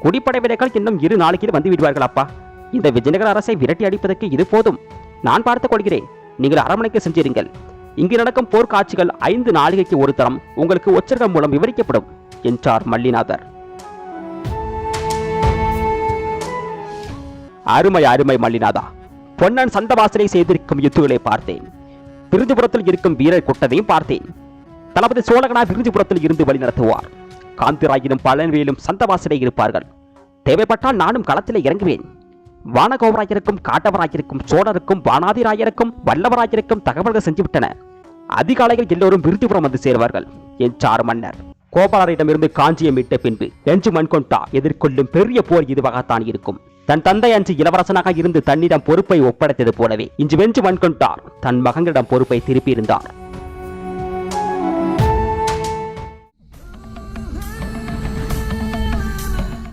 குடிப்படை வீரர்கள் இன்னும் 2 நாளைக்கு வந்து விடுவார்கள் அப்பா. இந்த விஜயநகர அரசை விரட்டி அடிப்பதற்கு இது போதும். நான் பார்த்துக் கொள்கிறேன். நீங்கள் அரண்மனைக்கு சென்றிருங்கள். இங்கு நடக்கும் போர்க்காட்சிகள் 5 நாளிகைக்கு ஒரு தரம் உங்களுக்கு ஒற்றர்கள் மூலம் விவரிக்கப்படும் என்றார் மல்லிநாதர். அருமை அருமை மல்லிநாதா. பொன்னன் சந்தவாசனை செய்திருக்கும் யுத்துகளை பார்த்தேன். விருதுபுரத்தில் இருக்கும் வீரர் கூட்டத்தையும் பார்த்தேன். தளபதி சோழகனா விருதுபுரத்தில் இருந்து வழி நடத்துவார். காந்திராயினும் பழனிவேலும் சந்தவாசனை இருப்பார்கள். தேவைப்பட்டால் நானும் களத்திலே இறங்குவேன். வானகோவராயருக்கும் காட்டவராயருக்கும் சோழருக்கும் வானாதிராயருக்கும் வல்லவராயருக்கும் தகவல்கள் செஞ்சுவிட்டன. அதிகாலையில் எல்லோரும் விருதுபுரம் வந்து சேர்வார்கள் என்றார் மன்னர். கோபாலரிடமிருந்து காஞ்சியை மீட்ட பின்பு எஞ்சு மண்கொண்டா எதிர்கொள்ளும் பெரிய போர் இதுவாகத்தான் இருக்கும். தன் தந்தை அன்று இளவரசனாக இருந்து தன்னிடம் பொறுப்பை ஒப்படைத்தது போலவே இன்று வெஞ்சு மண்கொண்டார் தன் மகனிடம் பொறுப்பை திருப்பியிருந்தார்.